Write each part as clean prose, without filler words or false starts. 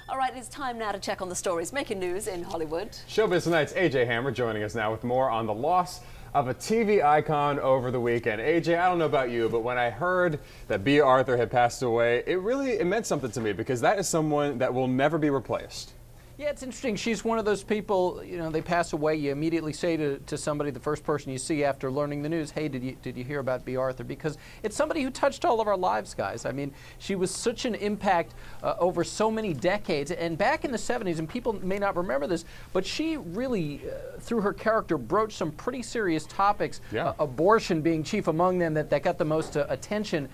All right, it's time now to check on the stories making news in Hollywood. Showbiz Tonight's AJ Hammer joining us now with more on the loss of a TV icon over the weekend. AJ, I don't know about you, but when I heard that Bea Arthur had passed away, it meant something to me because that is someone that will never be replaced. Yeah, it's interesting. She's one of those people, you know, they pass away, you immediately say to somebody, the first person you see after learning the news, hey, did you hear about Bea Arthur? Because it's somebody who touched all of our lives, guys. I mean, she was such an impact over so many decades. And back in the 70s, and people may not remember this, but she really, through her character, broached some pretty serious topics, yeah. Abortion being chief among them, that got the most attention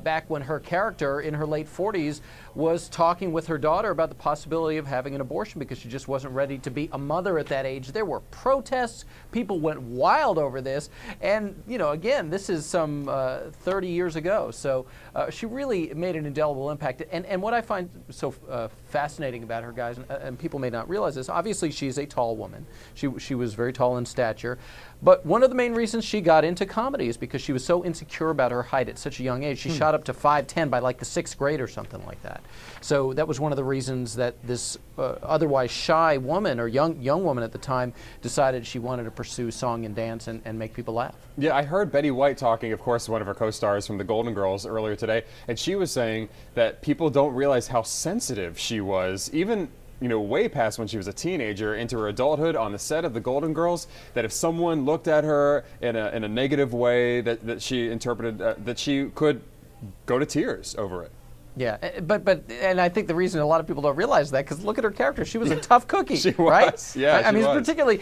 back when her character, in her late 40s, was talking with her daughter about the possibility of having an abortion because she just wasn't ready to be a mother at that age. There were protests. People went wild over this. And, you know, again, this is some 30 years ago. So she really made an indelible impact. And what I find so fascinating about her, guys, and people may not realize this, obviously she's a tall woman. She was very tall in stature. But one of the main reasons she got into comedy is because she was so insecure about her height at such a young age. She shot up to 5'10" by like the 6th grade or something like that. So that was one of the reasons that this otherwise shy woman, or young woman at the time, decided she wanted to pursue song and dance and make people laugh. Yeah, I heard Betty White talking, of course, one of her co-stars from the Golden Girls earlier today, and she was saying that people don't realize how sensitive she was, even way past when she was a teenager into her adulthood on the set of the Golden Girls, that if someone looked at her in a negative way that she interpreted, that she could go to tears over it. Yeah, and I think the reason a lot of people don't realize that, because look at her character, she was a tough cookie, she right? Was, yeah, I mean, particularly,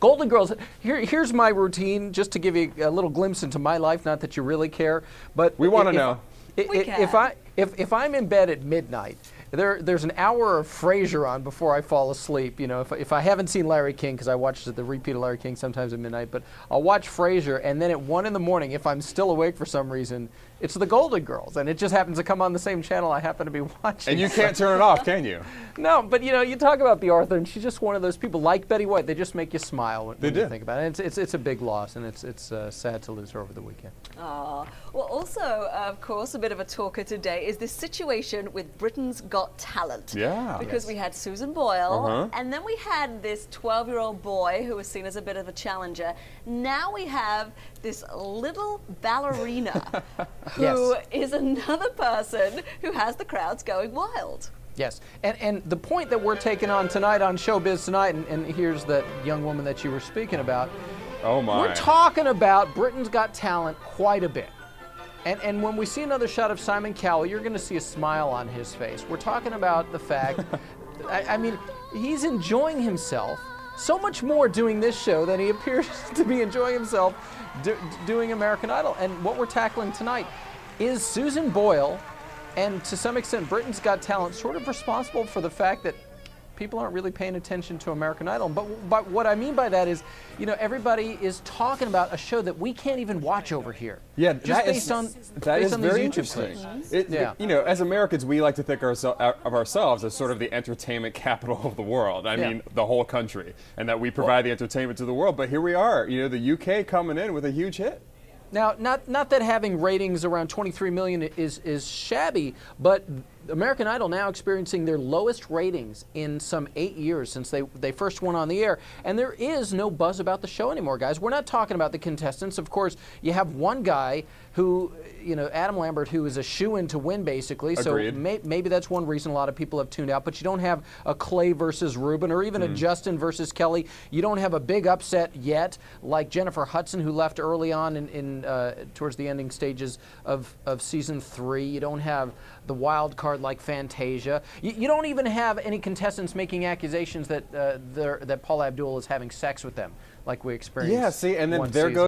Golden Girls, here's my routine, just to give you a little glimpse into my life, not that you really care, but we want to know. If I'm in bed at midnight, there's an hour of Frasier on before I fall asleep. You know, if I haven't seen Larry King, because I watch the repeat of Larry King sometimes at midnight, but I'll watch Frasier, and then at 1 in the morning, if I'm still awake for some reason, it's the Golden Girls, and it just happens to come on the same channel I happen to be watching. And you can't turn it off, can you? No, but you talk about Bea Arthur, and she's just one of those people like Betty White. They just make you smile when you think about it. And it's a big loss, and it's sad to lose her over the weekend. Well, also, of course, a bit of a talker today is this situation with Britain's Got Talent. Yeah. Because we had Susan Boyle, and then we had this 12-year-old boy who was seen as a bit of a challenger. Now we have this little ballerina who is another person who has the crowds going wild. Yes, and the point that we're taking on tonight on Showbiz Tonight, and here's that young woman that you were speaking about. Oh my. We're talking about Britain's Got Talent quite a bit. And when we see another shot of Simon Cowell, you're going to see a smile on his face. We're talking about the fact, I mean, he's enjoying himself so much more doing this show than he appears to be enjoying himself doing American Idol. And what we're tackling tonight is Susan Boyle, and to some extent Britain's Got Talent, sort of responsible for the fact that people aren't really paying attention to American Idol. But what I mean by that is, everybody is talking about a show that we can't even watch over here. Yeah, just based on very interesting. As Americans, we like to think of ourselves as sort of the entertainment capital of the world. I mean, the whole country, and that we provide the entertainment to the world. But here we are, the UK coming in with a huge hit. Now, not that having ratings around 23 million is shabby, but American Idol now experiencing their lowest ratings in some 8 years since they first went on the air. And there is no buzz about the show anymore, guys. We're not talking about the contestants. Of course, you have one guy who, Adam Lambert, who is a shoo-in to win, basically. Agreed. So maybe that's one reason a lot of people have tuned out. But you don't have a Clay versus Ruben, or even a Justin versus Kelly. You don't have a big upset yet, like Jennifer Hudson, who left early on towards the ending stages of season 3. You don't have the wild card like Fantasia. You don't even have any contestants making accusations that Paula Abdul is having sex with them, like we experienced. Yeah, see, and then there goes